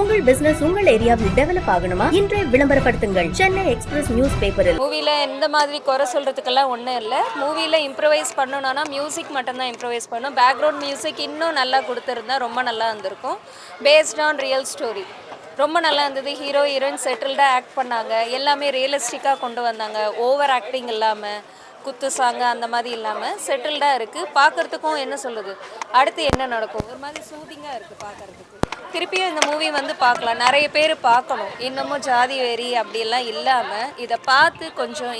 உங்கள் பிசினஸ் உங்கள் ஏரியாவில் டெவலப் ஆகணுமா? இன்றே விளம்பரப்படுத்துங்கள் சென்னை எக்ஸ்பிரஸ் நியூஸ் பேப்பரில். மூவில எந்த மாதிரி குறை சொல்றதுக்கெல்லாம் ஒன்றும் இல்லை. மூவில இம்ப்ரவைஸ் பண்ணணும்னா மியூசிக் மட்டும்தான் இம்ப்ரவைஸ் பண்ணணும். பேக்ரவுண்ட் மியூசிக் இன்னும் நல்லா கொடுத்துருந்தா ரொம்ப நல்லா இருந்திருக்கும். பேஸ்ட் ஆன் ரியல் ஸ்டோரி ரொம்ப நல்லா இருந்தது. ஹீரோ ஹீரோயின் செட்டில்டாக ஆக்ட் பண்ணாங்க. எல்லாமே ரியலிஸ்டிக்காக கொண்டு வந்தாங்க. ஓவர் ஆக்டிங் இல்லாமல், குத்து சாங்க அந்த மாதிரி இல்லாமல் செட்டில்டாக இருக்குது. பார்க்குறதுக்கும் என்ன சொல்லுது, அடுத்து என்ன நடக்கும், ஒரு மாதிரி சூதிங்காக இருக்குது பார்க்குறதுக்கு. திருப்பியும் இந்த மூவி வந்து பார்க்கலாம். நிறைய பேர் பார்க்கணும். இன்னமும் ஜாதி வெறி அப்படியெல்லாம் இல்லாமல் இதை பார்த்து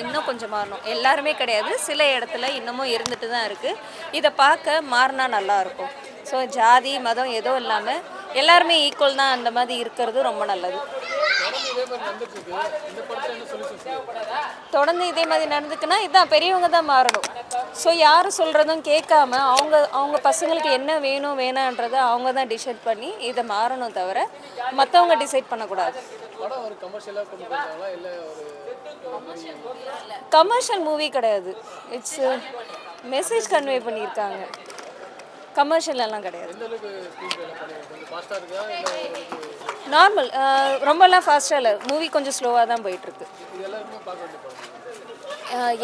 இன்னும் கொஞ்சம் மாறணும். எல்லாருமே கிடையாது, சில இடத்துல இன்னமும் இருந்துட்டு தான் இருக்குது. இதை பார்க்க மாறினா நல்லாயிருக்கும். ஸோ ஜாதி மதம் எதுவும் இல்லாமல் எல்லாருமே ஈக்குவல் தான், அந்த மாதிரி இருக்கிறது ரொம்ப நல்லது. தொடர்ந்து இதே மாதிரி நடந்துக்குன்னா இதான் பெரியவங்க தான் மாறணும். ஸோ யார் சொல்கிறதும் கேட்காம அவங்க பசங்களுக்கு என்ன வேணும் வேணான்றதை அவங்க தான் டிசைட் பண்ணி இதை மாறணும், தவிர மற்றவங்க டிசைட் பண்ணக்கூடாது. கமர்ஷியல் மூவி கிடையாது, இட்ஸ் மெசேஜ் கன்வே பண்ணியிருக்காங்க. கமர்ஷியல் எல்லாம் கிடையாது. நார்மல், ரொம்பலாம் ஃபாஸ்ட்டாக இல்லை. மூவி கொஞ்சம் ஸ்லோவாக தான் போயிட்டுருக்கு.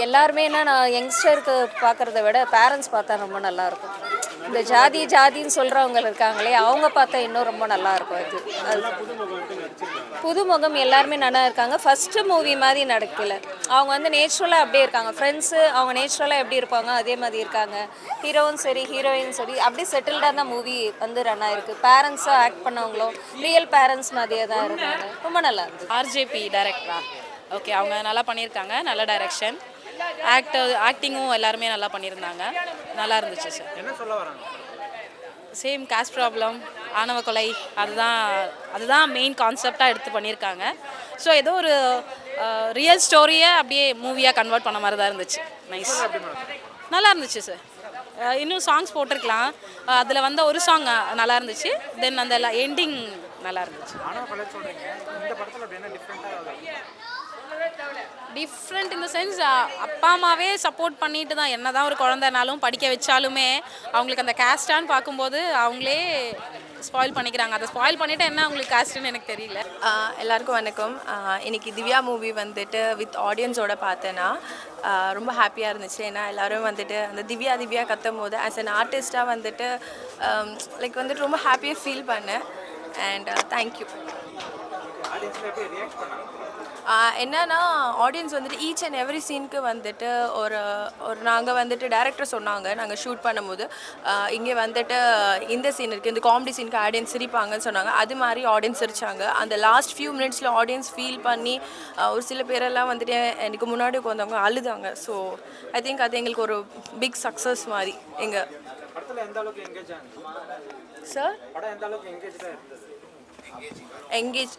எல்லாருமே நான் யங்ஸ்டருக்கு பார்க்குறத விட பேரண்ட்ஸ் பார்த்தா ரொம்ப நல்லாயிருக்கும். இந்த ஜாதின்னு சொல்கிறவங்க இருக்காங்களே, அவங்க பார்த்தா இன்னும் ரொம்ப நல்லாயிருக்கும். அது புதுமுகம் எல்லாருமே நல்லா இருக்காங்க. ஃபஸ்ட்டு மூவி மாதிரி நடக்கல. அவங்க வந்து நேச்சுரலாக அப்படியே இருக்காங்க. ஃப்ரெண்ட்ஸு அவங்க நேச்சுரலாக எப்படி இருப்பாங்க அதே மாதிரி இருக்காங்க. ஹீரோவும் சரி ஹீரோயின் சரி அப்படியே செட்டில்டாக தான் மூவி வந்து ரன் ஆயிருக்கு. பேரண்ட்ஸாக ஆக்ட் பண்ணவங்களும் ரியல் பேரண்ட்ஸ் மாதிரியே தான் இருந்தாங்க. ரொம்ப நல்லா இருந்துச்சு. ஆர்ஜேபி டைரக்டரா? ஓகே, அவங்க நல்லா பண்ணியிருக்காங்க. நல்ல டைரக்ஷன், ஆக்டிங்கும் எல்லாருமே நல்லா பண்ணியிருந்தாங்க. நல்லா இருந்துச்சு சார். என்ன சொல்ல வராங்க? சேம் காஸ்ட் ப்ராப்ளம், ஆணவ கொலை, அதுதான் மெயின் கான்செப்டாக எடுத்து பண்ணியிருக்காங்க. ஸோ ஏதோ ஒரு ரியல் ஸ்டோரியை அப்படியே மூவியாக கன்வெர்ட் பண்ண மாதிரி தான் இருந்துச்சு. நைஸ், நல்லா இருந்துச்சு சார். இன்னும் சாங்ஸ் போட்டிருக்கலாம். அதில் வந்த ஒரு சாங் நல்லா இருந்துச்சு. தென் அந்த எண்டிங் நல்லா இருந்துச்சு. டிஃப்ரெண்ட் இன் த சென்ஸ், அப்பா அம்மாவே சப்போர்ட் பண்ணிட்டு தான், என்ன தான் ஒரு குழந்தைனாலும் படிக்க வச்சாலுமே அவங்களுக்கு அந்த கேஸ்டான்னு பார்க்கும்போது அவங்களே ஸ்பாயில் பண்ணிக்கிறாங்க. அதை ஸ்பாயில் பண்ணிவிட்டு என்ன அவங்களுக்கு காஸ்ட்டுன்னு எனக்கு தெரியல. எல்லாருக்கும் வணக்கம். இன்றைக்கி திவ்யா மூவி வந்துட்டு வித் ஆடியன்ஸோட பார்த்தேன்னா ரொம்ப ஹாப்பியாக இருந்துச்சு. ஏன்னா எல்லோரும் வந்துட்டு அந்த திவ்யா கத்தும் போது ஆஸ் அன் ஆர்டிஸ்ட்டாக வந்துட்டு லைக் வந்துட்டு ரொம்ப ஹாப்பியாக ஃபீல் பண்ணேன். And thank you. என்னன்னா ஆடியன்ஸ் வந்துட்டு ஈச் அண்ட் எவ்ரி சீனுக்கு வந்துட்டு ஒரு நாங்கள் வந்துட்டு டைரக்டர் சொன்னாங்க, நாங்கள் ஷூட் பண்ணும்போது இங்கே வந்துட்டு இந்த சீன் இருக்குது, இந்த காமெடி சீனுக்கு ஆடியன்ஸ் சிரிப்பாங்கன்னு சொன்னாங்க. அது மாதிரி ஆடியன்ஸ் சிரிச்சாங்க. அந்த லாஸ்ட் ஃபியூ மினிட்ஸில் ஆடியன்ஸ் ஃபீல் பண்ணி ஒரு சில பேரெல்லாம் வந்துட்டு எனக்கு முன்னாடி உட்காந்தவங்க அழுதாங்க. ஸோ ஐ திங்க் அது எங்களுக்கு ஒரு பிக் சக்ஸஸ் மாதிரி. எங்கள் சார் எங்கேஜ்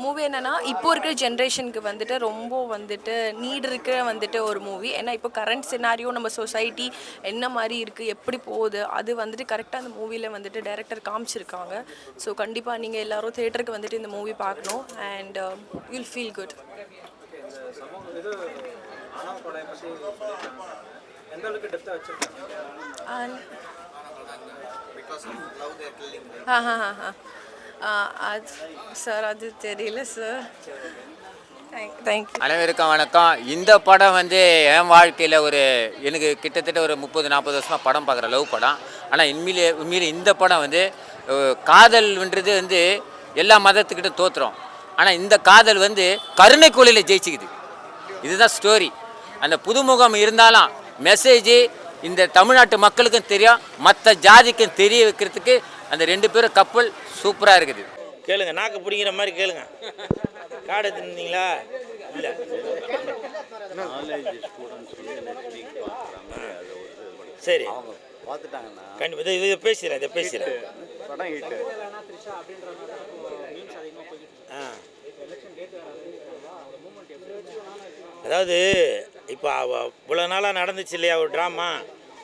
மூவி என்னென்னா இப்போ இருக்கிற ஜென்ரேஷனுக்கு வந்துட்டு ரொம்ப வந்துட்டு நீட் இருக்கிற வந்துட்டு ஒரு மூவி. ஏன்னா இப்போ கரண்ட் சினாரியோ நம்ம சொசைட்டி என்ன மாதிரி இருக்குது, எப்படி போகுது, அது வந்துட்டு கரெக்டாக அந்த மூவியில் வந்துட்டு டைரக்டர் காமிச்சிருக்காங்க. ஸோ கண்டிப்பாக நீங்கள் எல்லோரும் தியேட்டருக்கு வந்துட்டு இந்த மூவி பார்க்கணும். And you'll feel good. அது சார் அது தெரியல சார். தேங்க்யூ. அனைவருக்கும் வணக்கம். இந்த படம் வந்து என் வாழ்க்கையில் எனக்கு கிட்டத்தட்ட ஒரு 30-40 வருஷமாக படம் பார்க்குற லவ் படம். ஆனால் உண்மையிலே இந்த படம் வந்து காதல்ன்றது வந்து எல்லா மதத்துக்கிட்ட தோற்றுறோம். ஆனால் இந்த காதல் வந்து கருணை கொலையில் ஜெயிச்சுக்குது. இதுதான் ஸ்டோரி. அந்த புதுமுகம் இருந்தாலும் மெசேஜ் இந்த தமிழ்நாட்டு மக்களுக்கும் தெரியும், மற்ற ஜாதிக்கும் தெரிய வைக்கிறதுக்கு அந்த 2 பேரும் கப்பல் சூப்பராக இருக்குது. கேளுங்க, நாக்கு பிடிக்கிற மாதிரி கேளுங்க. காடை தின்னீங்களா? இல்லை, சரி கண்டிப்பாக இதை பேசுகிறேன். அதாவது இப்போ இவ்வளோ நாளாக நடந்துச்சு இல்லையா ஒரு ட்ராமா.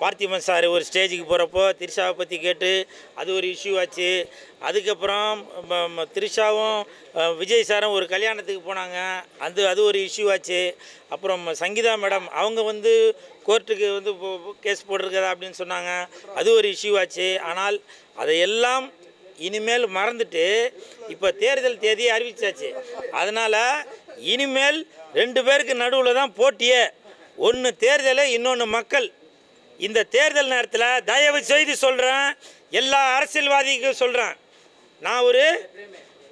பார்த்திபன் சார் ஒரு ஸ்டேஜுக்கு போகிறப்போ திரிஷாவை பற்றி கேட்டு அது ஒரு இஷ்யூ ஆச்சு. அதுக்கப்புறம் திரிஷாவும் விஜய் சாரும் ஒரு கல்யாணத்துக்கு போனாங்க, அது ஒரு இஷ்யூ ஆச்சு. அப்புறம் சங்கீதா மேடம் அவங்க வந்து கோர்ட்டுக்கு வந்து கேஸ் போட்டிருக்கிறதா அப்படின்னு சொன்னாங்க, அது ஒரு இஷ்யூ ஆச்சு. ஆனால் அதையெல்லாம் இனிமேல் மறந்துட்டு இப்போ தேர்தல் தேதியை அறிவிச்சாச்சு. அதனால் இனிமேல் 2 பேருக்கு நடுவில் தான் போட்டியே. ஒன்று தேர்தல், இன்னொன்று மக்கள். இந்த தேர்தல் நேரத்தில் தயவு செய்து சொல்கிறேன், எல்லா அரசியல்வாதிக்கும் சொல்கிறேன், நான் ஒரு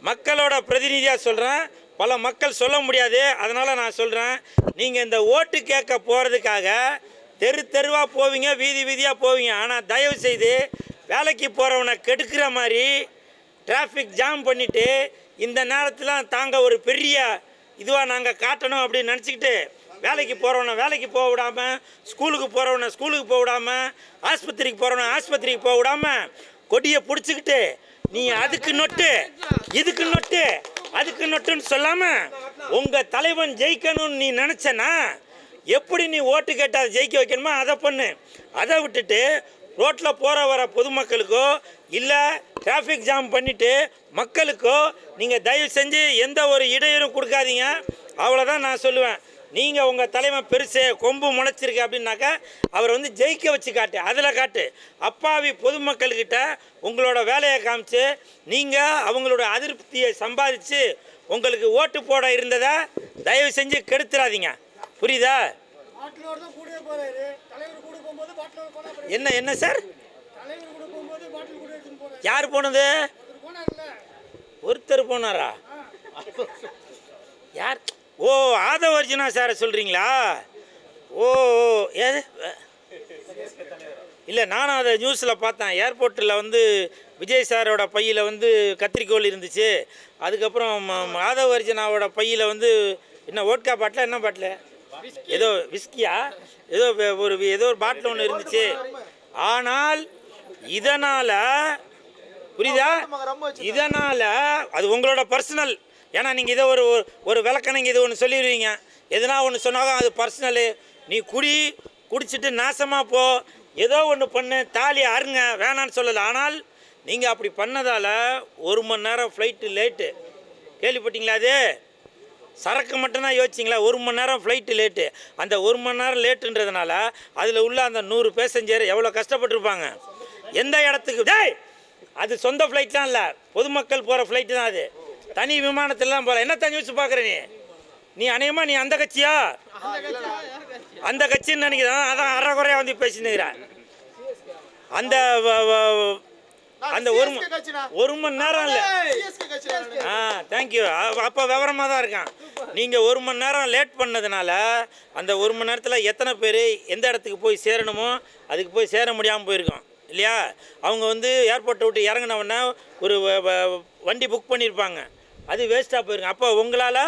மக்களோட பிரதிநிதியாக சொல்கிறேன். பல மக்கள் சொல்ல முடியாது, அதனால் நான் சொல்கிறேன், நீங்கள் இந்த ஓட்டு கேட்க போகிறதுக்காக தெருவாக போவீங்க, வீதி வீதியாக போவீங்க. ஆனால் தயவு செய்து வேலைக்கு போகிறவனை கெடுக்கிற மாதிரி டிராஃபிக் ஜாம் பண்ணிவிட்டு இந்த நேரத்தில் தாங்க ஒரு பெரிய இதுவாக நாங்கள் காட்டணும் அப்படின்னு நினச்சிக்கிட்டு வேலைக்கு போகிறவனை வேலைக்கு போக விடாமல், ஸ்கூலுக்கு போகிறவனை ஸ்கூலுக்கு போக விடாமல், ஆஸ்பத்திரிக்கு போகிறவனை ஆஸ்பத்திரிக்கு போக விடாமல் கொடியை பிடிச்சிக்கிட்டு நீ அதுக்கு நொட்டு இதுக்கு நொட்டு அதுக்கு நொட்டுன்னு சொல்லாமல் உங்கள் தலைவன் ஜெயிக்கணும்னு நீ நினச்சனா எப்படி நீ ஓட்டு கேட்டால் ஜெயிக்க வைக்கணுமோ அதை பண்ணு. அதை விட்டுட்டு ரோட்டில் போகிற வர பொதுமக்களுக்கோ இல்லை டிராஃபிக் ஜாம் பண்ணிவிட்டு மக்களுக்கோ நீங்கள் தயவு செஞ்சு எந்த ஒரு இடையூறும் கொடுக்காதீங்க. அவ்வளோதான் நான் சொல்லுவேன். நீங்கள் உங்கள் தலைவன் பெருசு கொம்பு முளைச்சிருக்கு அப்படின்னாக்கா அவரை வந்து ஜெயிக்க வச்சு காட்டு, அதில் காட்டு. அப்பாவி பொதுமக்கள்கிட்ட உங்களோட வேலையை காமிச்சு நீங்கள் அவங்களோட அதிருப்தியை சம்பாதிச்சு உங்களுக்கு ஓட்டு போட இருந்ததை தயவு செஞ்சு கெடுத்துடாதீங்க. புரியுதா? என்ன சார்? யார் போனது? ஒருத்தர் போனாரா? யார்? ஓ, ஆதவ அர்ஜுனா சாரை சொல்கிறீங்களா? ஓ, ஏது இல்லை, நானும் அதை நியூஸில் பார்த்தேன். ஏர்போர்ட்டில் வந்து விஜய் சாரோட பையில் வந்து கத்திரிக்கோள் இருந்துச்சு. அதுக்கப்புறம் ஆதவ அர்ஜுனாவோட பையில் வந்து என்ன ஓட்கா பாட்டில், என்ன பாட்டில், ஏதோ விஸ்கியா, ஏதோ ஒரு பாட்டில் ஒன்று இருந்துச்சு. ஆனால் இதனால் புரியுதா, இதனால் அது உங்களோட பர்சனல். ஏன்னா நீங்கள் இதை ஒரு விளக்கணைங்க இது ஒன்று சொல்லிடுவீங்க, எதுனா ஒன்று சொன்னாலும் அது பர்சனலு. நீ குடிச்சிட்டு நாசமாக போ, ஏதோ ஒன்று பண்ணு, தாலி அருங்க, வேணான்னு சொல்லலை. ஆனால் நீங்கள் அப்படி பண்ணதால் 1 மணி நேரம் ஃப்ளைட்டு லேட்டு. கேள்விப்பட்டீங்களா? அது சரக்கு மட்டும்தான் யோசிச்சிங்களா? 1 மணி நேரம் ஃப்ளைட்டு லேட்டு. அந்த 1 மணி நேரம் லேட்டுன்றதுனால அதில் உள்ள அந்த 100 பேசஞ்சர் எவ்வளோ கஷ்டப்பட்டுருப்பாங்க. எந்த இடத்துக்கு அது சொந்த ஃப்ளைட்லாம் இல்லை, பொதுமக்கள் போகிற ஃப்ளைட்டு தான் அது. தனி விமானத்திலாம் போகல. என்ன தனி வச்சு பார்க்குற நீ அநேகமாக நீ அந்த கட்சியா? அந்த கட்சின்னு நினைக்கிறேன். அதான் அறகுறையாக வந்து பேசினுக்கிறேன். அந்த அந்த 1 மணி நேரம் இல்லை. தேங்க்யூ. அப்போ விவரமாக தான் இருக்கான். நீங்கள் 1 மணி நேரம் லேட் பண்ணதுனால அந்த 1 மணி நேரத்தில் எத்தனை பேர் எந்த இடத்துக்கு போய் சேரணுமோ அதுக்கு போய் சேர முடியாமல் போயிருக்கோம் இல்லையா? அவங்க வந்து ஏர்போர்ட்டை விட்டு இறங்கினவுடனே ஒரு வண்டி புக் பண்ணியிருப்பாங்க, அது வேஸ்ட்டாக போயிருங்க. அப்போ உங்களால்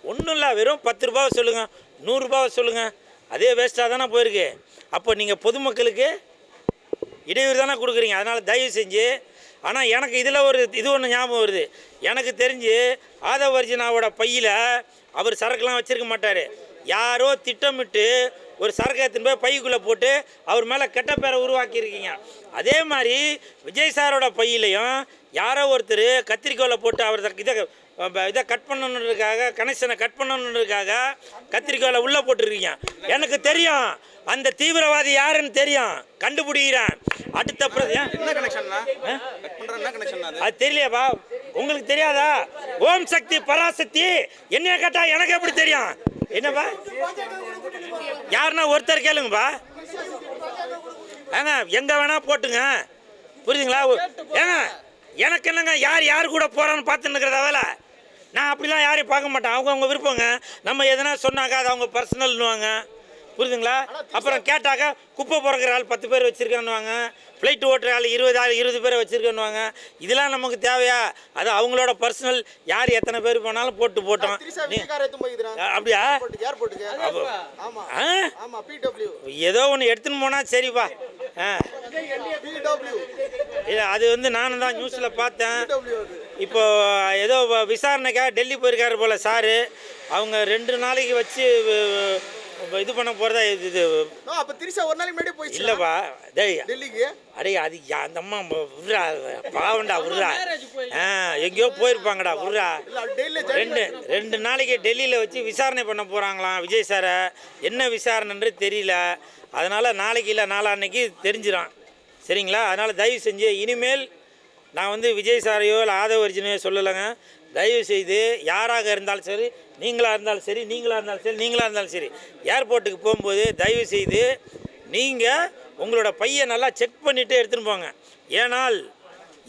ஒன்றும் இல்லை, வெறும் 10 ரூபாவை சொல்லுங்கள், 100 ரூபாவை சொல்லுங்கள், அதே வேஸ்ட்டாக தானே போயிருக்கு. அப்போ நீங்கள் பொதுமக்களுக்கு இடையூறு தானே கொடுக்குறீங்க. அதனால் தயவு செஞ்சு. ஆனால் எனக்கு இதில் இது ஒன்று ஞாபகம் வருது. எனக்கு தெரிஞ்சு ஆதவ அர்ஜுனாவோட பையில் அவர் சரக்குலாம் வச்சுருக்க மாட்டார். யாரோ திட்டமிட்டு ஒரு சரக்கு எடுத்துன்னு போய் பைக்குள்ளே போட்டு அவர் மேலே கெட்ட பேரை உருவாக்கியிருக்கீங்க. அதே மாதிரி விஜய் சாரோட பையிலையும் யாரோ ஒருத்தர் கத்திரிக்கோலை போட்டு அவர் இதை கட் பண்ணணுன்றதுக்காக, கனெக்ஷனை கட் பண்ணணுன்றதுக்காக கத்திரிக்கோலை உள்ளே போட்டுருக்கீங்க. எனக்கு தெரியும் அந்த தீவிரவாதி யாருன்னு தெரியும், கண்டுபிடிக்கிறேன். அடுத்த அது தெரியலையாப்பா? உங்களுக்கு தெரியாதா? ஓம் சக்தி பராசக்தி என்னைய கேட்டா எனக்கு எப்படி தெரியும்? என்னப்பா? யாருன்னா ஒருத்தர் கேளுங்கப்பா. ஏங்க எங்கே வேணால் போட்டுங்க, புரியுதுங்களா? ஏங்க எனக்கு என்னங்க யார் கூட போகிறான்னு பார்த்துன்னு இருக்கிறத வேலை. நான் அப்படிலாம் யாரையும் பார்க்க மாட்டேன். அவங்க விருப்பங்க. நம்ம எதனா சொன்னாக்கா அது அவங்க பர்சனல்னுவாங்க, புரியுதுங்களா? அப்புறம் கேட்டாக்கா குப்பை பிறக்கிற ஆள் 10 பேர் வச்சுருக்கேன்னுவாங்க, ஃப்ளைட் ஓட்டுற ஆள் 20 பேரை வச்சுருக்கேன்னுவாங்க. இதெல்லாம் நமக்கு தேவையா? அது அவங்களோட பர்சனல். யார் எத்தனை பேர் போனாலும் போட்டோம். அப்படியா? ஏதோ ஒன்று எடுத்துன்னு போனால் சரிப்பா. இல்லை, அது வந்து நானும் தான் நியூஸில் பார்த்தேன். இப்போ ஏதோ விசாரணைக்காக டெல்லி போயிருக்காரு போல் சாரு. அவங்க 2 நாளைக்கு வச்சு இது பண்ண போகிறதா இது. அப்போ திரிஷா ஒரு நாளைக்கு முன்னாடி போயிடுச்சு. இல்லைப்பா, டெல்லிக்கு. அடே அது அந்த அம்மா விட்றா, பாவண்டா விட்றா. எங்கேயோ போயிருப்பாங்கடா, விட்றா. 2 நாளைக்கு டெல்லியில் வச்சு விசாரணை பண்ண போகிறாங்களாம் விஜய் சாரை. என்ன விசாரணைன்றது தெரியல. அதனால் நாளைக்கு இல்லை நாளான்னைக்கு தெரிஞ்சிடும், சரிங்களா? அதனால் தயவு செஞ்சு இனிமேல் நான் வந்து விஜய் சாரையோ இல்லை ஆதவ அர்ஜுனையோ சொல்லலைங்க. தயவு செய்து யாராக இருந்தாலும் சரி, நீங்களாக இருந்தாலும் சரி, நீங்களாக இருந்தாலும் சரி, ஏர்போர்ட்டுக்கு போகும்போது தயவு செய்து நீங்கள் உங்களோட பையை நல்லா செக் பண்ணிவிட்டு எடுத்துன்னு போங்க. ஏனால்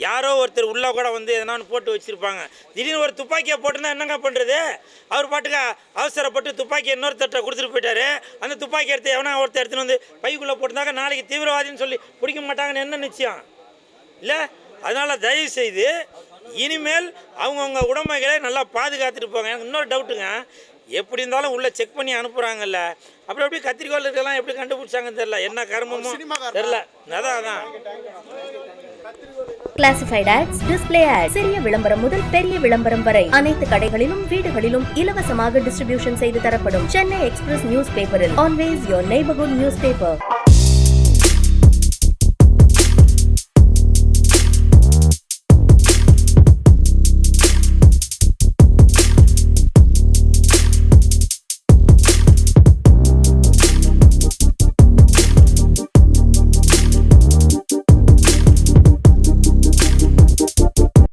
யாரோ ஒருத்தர் உள்ளே கூட வந்து எதனா போட்டு வச்சுருப்பாங்க. திடீர்னு ஒரு துப்பாக்கியை போட்டுருந்தா என்னங்க பண்ணுறது? அவர் பாட்டுக்கு அவசரப்பட்டு துப்பாக்கி இன்னொருத்தட்ட கொடுத்துட்டு போயிட்டாரு. அந்த துப்பாக்கி எடுத்து எவனா ஒருத்தர் எடுத்துன்னு வந்து பைக்குள்ளே போட்டிருந்தாக்க நாளைக்கு தீவிரவாதின்னு சொல்லி பிடிக்க மாட்டாங்கன்னு என்ன நிச்சயம் இல்லை? அதனால் தயவு செய்து இனிமேல் அவங்கவுங்க உடைமைகளை நல்லா பாதுகாத்துட்டு போங்க. எனக்கு இன்னொரு டவுட்டுங்க, எப்படி இருந்தாலும் உள்ளே செக் பண்ணி அனுப்புகிறாங்கல்ல, அப்புறம் எப்படி கத்திரிக்கோள் இருக்கலாம் எப்படி கண்டுபிடிச்சாங்கன்னு தெரில, என்ன கர்மமோ தெரில. அதான் கிளாசிஃபைட் ஆட்ஸ், டிஸ்ப்ளே ஆட்ஸ், சிறிய விளம்பரம் முதல் பெரிய விளம்பரம் வரை அனைத்து கடைகளிலும் வீடுகளிலும் இலவசமாக டிஸ்ட்ரிபியூஷன் செய்து தரப்படும் சென்னை எக்ஸ்பிரஸ் நியூஸ் பேப்பரில் always your neighbourhood news paper.